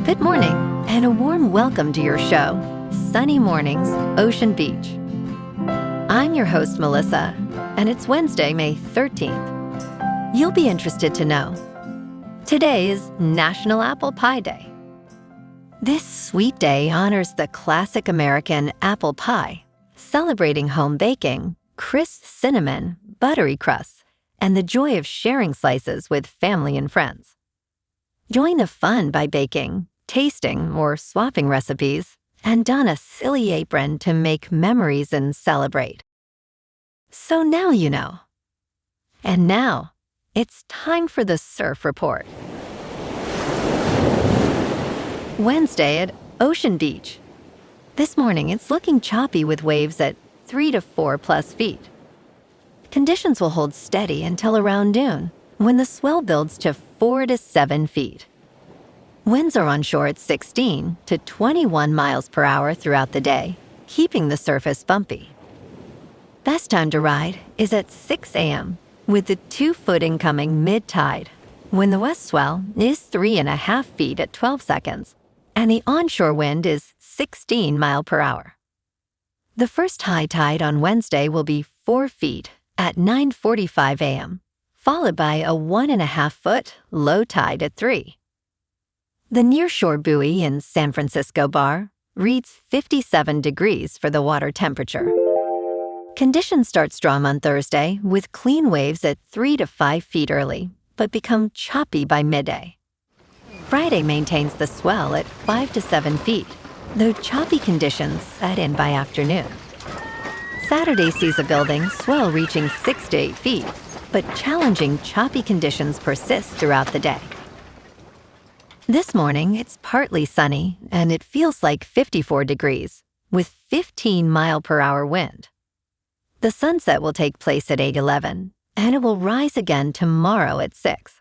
Good morning, and a warm welcome to your show, Sunny Mornings, Ocean Beach. I'm your host, Melissa, and it's Wednesday, May 13th. You'll be interested to know. Today is National Apple Pie Day. This sweet day honors the classic American apple pie, celebrating home baking, crisp cinnamon, buttery crusts, and the joy of sharing slices with family and friends. Join the fun by baking, tasting, or swapping recipes, and don a silly apron to make memories and celebrate. So now you know. And now, it's time for the Surf Report. Wednesday at Ocean Beach. This morning, it's looking choppy with waves at 3 to 4 plus feet. Conditions will hold steady until around noon, when the swell builds to 4 to 7 feet. Winds are onshore at 16 to 21 miles per hour throughout the day, keeping the surface bumpy. Best time to ride is at 6 a.m., with the 2-foot incoming mid-tide, when the west swell is 3.5 feet at 12 seconds, and the onshore wind is 16 miles per hour. The first high tide on Wednesday will be 4 feet at 9:45 a.m., followed by a 1.5-foot low tide at 3. The nearshore buoy in San Francisco Bar reads 57 degrees for the water temperature. Conditions start strong on Thursday with clean waves at 3 to 5 feet early, but become choppy by midday. Friday maintains the swell at 5 to 7 feet, though choppy conditions set in by afternoon. Saturday sees a building swell reaching 6 to 8 feet, but challenging choppy conditions persist throughout the day. This morning, it's partly sunny, and it feels like 54 degrees, with 15 mile per hour wind. The sunset will take place at 8:11, and it will rise again tomorrow at 6.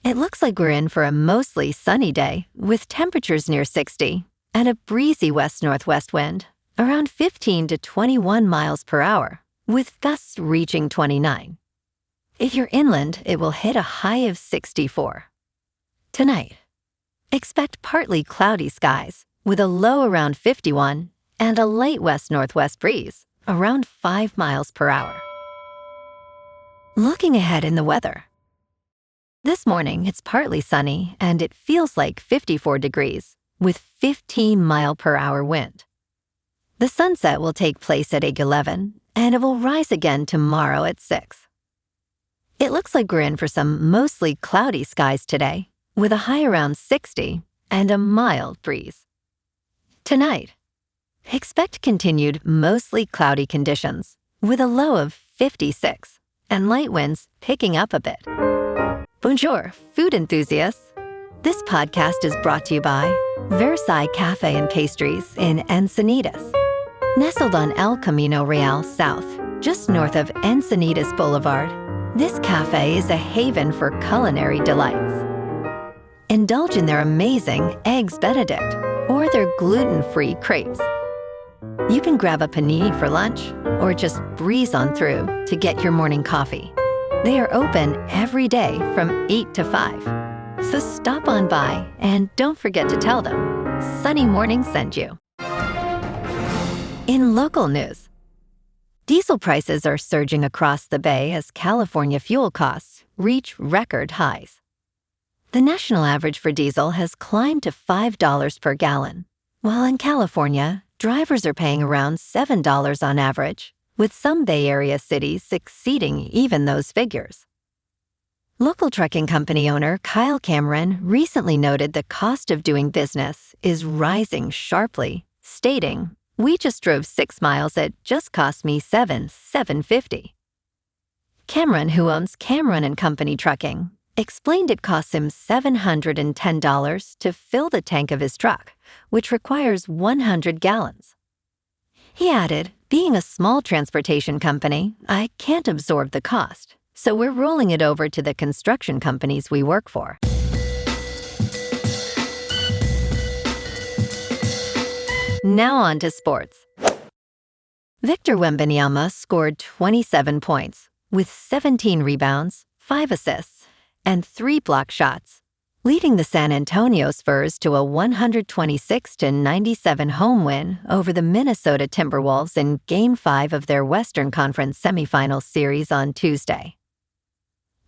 It looks like we're in for a mostly sunny day, with temperatures near 60 and a breezy west-northwest wind, around 15 to 21 miles per hour, with gusts reaching 29. If you're inland, it will hit a high of 64. Tonight, expect partly cloudy skies with a low around 51 and a light west-northwest breeze around 5 miles per hour. Looking ahead in the weather. This morning, it's partly sunny and it feels like 54 degrees with 15 mile per hour wind. The sunset will take place at 8:11 and it will rise again tomorrow at 6. It looks like we're in for some mostly cloudy skies today, with a high around 60 and a mild breeze. Tonight, expect continued mostly cloudy conditions, with a low of 56 and light winds picking up a bit. Bonjour, food enthusiasts. This podcast is brought to you by Versailles Cafe and Pastries in Encinitas. Nestled on El Camino Real South, just north of Encinitas Boulevard, this cafe is a haven for culinary delights. Indulge in their amazing Eggs Benedict or their gluten-free crepes. You can grab a panini for lunch or just breeze on through to get your morning coffee. They are open every day from 8 to 5. So stop on by and don't forget to tell them Sunny Morning sent you. In local news, diesel prices are surging across the Bay as California fuel costs reach record highs. The national average for diesel has climbed to $5 per gallon, while in California, drivers are paying around $7 on average, with some Bay Area cities exceeding even those figures. Local trucking company owner Kyle Cameron recently noted the cost of doing business is rising sharply, stating, "We just drove 6 miles. It just cost me $750." Cameron, who owns Cameron and Company Trucking, explained it costs him $710 to fill the tank of his truck, which requires 100 gallons. He added, "Being a small transportation company, I can't absorb the cost, so we're rolling it over to the construction companies we work for." Now on to sports. Victor Wembanyama scored 27 points with 17 rebounds, 5 assists, and 3 block shots, leading the San Antonio Spurs to a 126-97 home win over the Minnesota Timberwolves in Game 5 of their Western Conference semifinals series on Tuesday.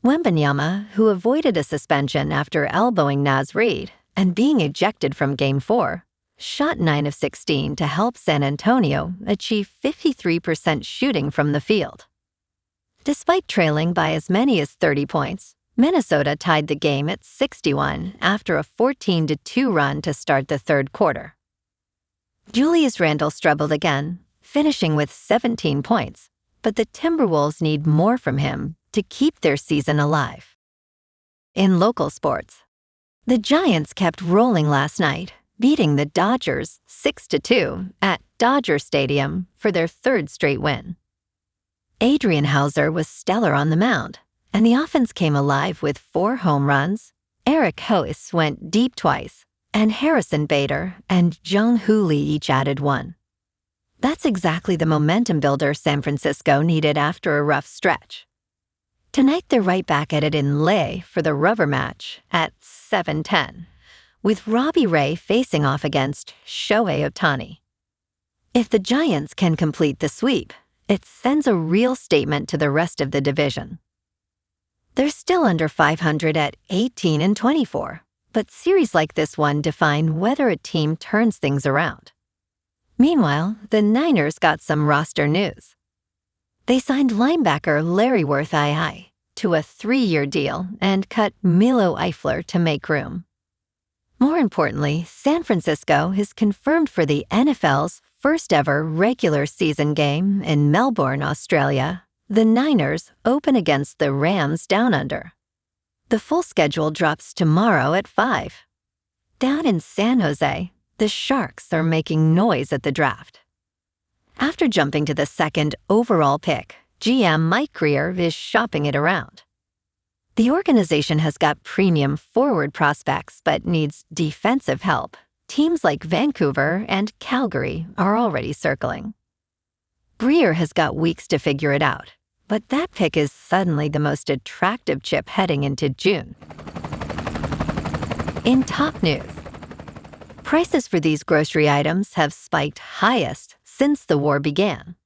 Wembanyama, who avoided a suspension after elbowing Naz Reid and being ejected from Game 4, shot 9 of 16 to help San Antonio achieve 53% shooting from the field. Despite trailing by as many as 30 points, Minnesota tied the game at 61 after a 14-2 run to start the third quarter. Julius Randle struggled again, finishing with 17 points, but the Timberwolves need more from him to keep their season alive. In local sports, the Giants kept rolling last night, beating the Dodgers 6-2 at Dodger Stadium for their third straight win. Adrian Hauser was stellar on the mound, and the offense came alive with 4 home runs. Eric Hoyce went deep twice, and Harrison Bader and Jung Hoo Lee each added 1. That's exactly the momentum builder San Francisco needed after a rough stretch. Tonight they're right back at it in Leh for the rubber match at 7:10, with Robbie Ray facing off against Shohei Ohtani. If the Giants can complete the sweep, it sends a real statement to the rest of the division. They're still under 500 at 18-24, but series like this one define whether a team turns things around. Meanwhile, the Niners got some roster news. They signed linebacker Larry Worth II to a 3-year deal and cut Milo Eifler to make room. More importantly, San Francisco is confirmed for the NFL's first-ever regular season game in Melbourne, Australia. The Niners open against the Rams Down Under. The full schedule drops tomorrow at 5. Down in San Jose, the Sharks are making noise at the draft. After jumping to the second overall pick, GM Mike Grier is shopping it around. The organization has got premium forward prospects but needs defensive help. Teams like Vancouver and Calgary are already circling. Grier has got weeks to figure it out, but that pick is suddenly the most attractive chip heading into June. In top news, prices for these grocery items have spiked highest since the war began.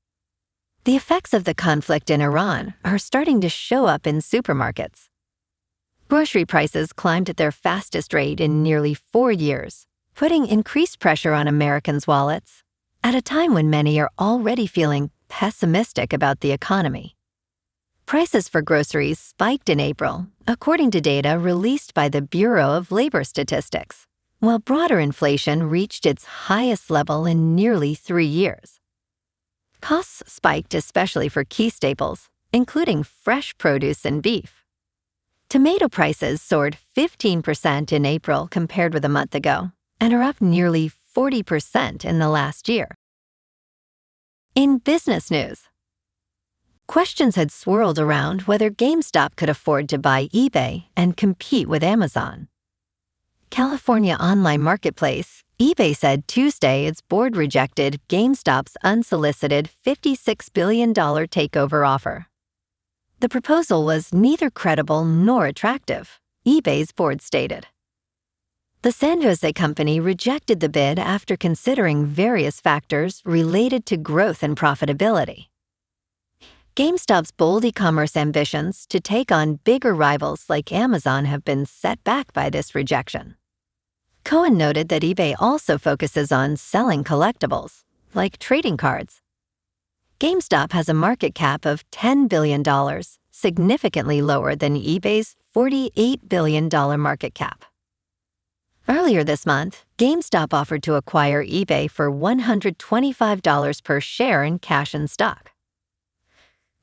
The effects of the conflict in Iran are starting to show up in supermarkets. Grocery prices climbed at their fastest rate in nearly 4 years, putting increased pressure on Americans' wallets at a time when many are already feeling pessimistic about the economy. Prices for groceries spiked in April, according to data released by the Bureau of Labor Statistics, while broader inflation reached its highest level in nearly 3 years. Costs spiked especially for key staples, including fresh produce and beef. Tomato prices soared 15% in April compared with a month ago, and are up nearly 40% in the last year. In business news, questions had swirled around whether GameStop could afford to buy eBay and compete with Amazon. California online marketplace, eBay said Tuesday its board rejected GameStop's unsolicited $56 billion takeover offer. The proposal was neither credible nor attractive, eBay's board stated. The San Jose company rejected the bid after considering various factors related to growth and profitability. GameStop's bold e-commerce ambitions to take on bigger rivals like Amazon have been set back by this rejection. Cohen noted that eBay also focuses on selling collectibles, like trading cards. GameStop has a market cap of $10 billion, significantly lower than eBay's $48 billion market cap. Earlier this month, GameStop offered to acquire eBay for $125 per share in cash and stock.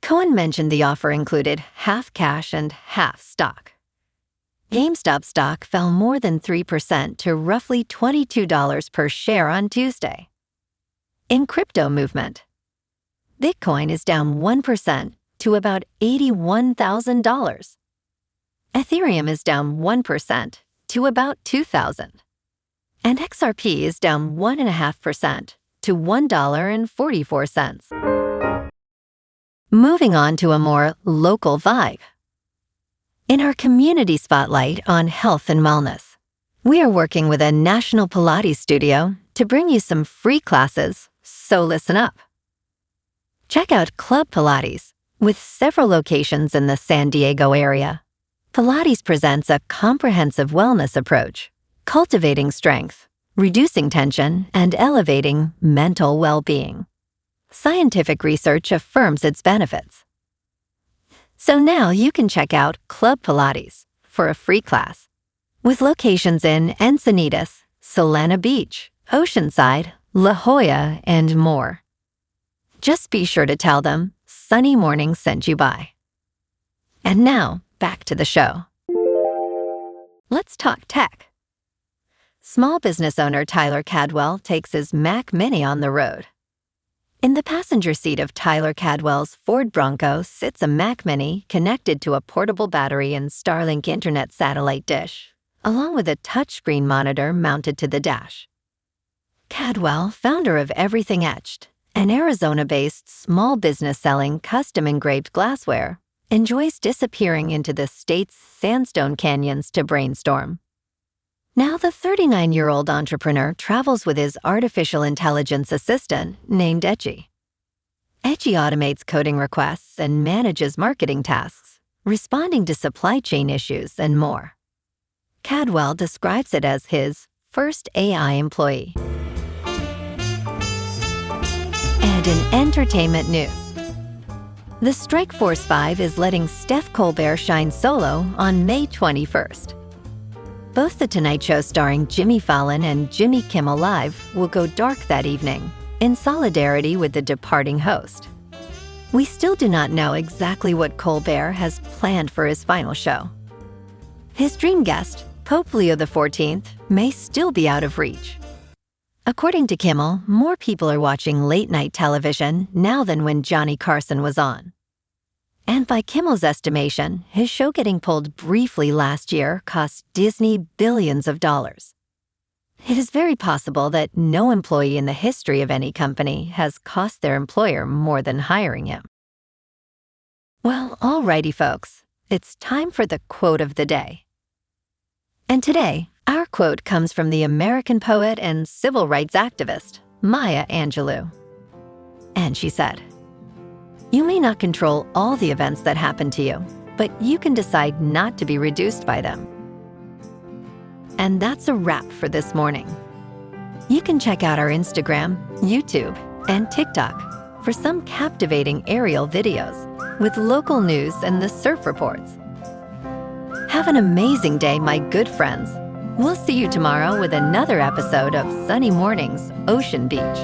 Cohen mentioned the offer included half cash and half stock. GameStop stock fell more than 3% to roughly $22 per share on Tuesday. In crypto movement, Bitcoin is down 1% to about $81,000. Ethereum is down 1% to about $2,000. And XRP is down 1.5% to $1.44. Moving on to a more local vibe. In our community spotlight on health and wellness, we are working with a national Pilates studio to bring you some free classes, so listen up. Check out Club Pilates, with several locations in the San Diego area. Pilates presents a comprehensive wellness approach, cultivating strength, reducing tension, and elevating mental well-being. Scientific research affirms its benefits. So now you can check out Club Pilates for a free class, with locations in Encinitas, Solana Beach, Oceanside, La Jolla, and more. Just be sure to tell them Sunny Morning sent you by. And now, back to the show. Let's talk tech. Small business owner Tyler Cadwell takes his Mac Mini on the road. In the passenger seat of Tyler Cadwell's Ford Bronco sits a Mac Mini connected to a portable battery and Starlink internet satellite dish, along with a touchscreen monitor mounted to the dash. Cadwell, founder of Everything Etched, an Arizona-based small business selling custom-engraved glassware, enjoys disappearing into the state's sandstone canyons to brainstorm. Now the 39-year-old entrepreneur travels with his artificial intelligence assistant named Edgy. Edgy automates coding requests and manages marketing tasks, responding to supply chain issues and more. Cadwell describes it as his first AI employee. And in entertainment news, the Strikeforce 5 is letting Steph Colbert shine solo on May 21st. Both The Tonight Show starring Jimmy Fallon and Jimmy Kimmel Live will go dark that evening, in solidarity with the departing host. We still do not know exactly what Colbert has planned for his final show. His dream guest, Pope Leo XIV, may still be out of reach. According to Kimmel, more people are watching late-night television now than when Johnny Carson was on. And by Kimmel's estimation, his show getting pulled briefly last year cost Disney billions of dollars. It is very possible that no employee in the history of any company has cost their employer more than hiring him. Well, alrighty folks, it's time for the quote of the day. And today, our quote comes from the American poet and civil rights activist, Maya Angelou. And she said, "You may not control all the events that happen to you, but you can decide not to be reduced by them." And that's a wrap for this morning. You can check out our Instagram, YouTube, and TikTok for some captivating aerial videos with local news and the surf reports. Have an amazing day, my good friends. We'll see you tomorrow with another episode of Sunny Mornings, Ocean Beach.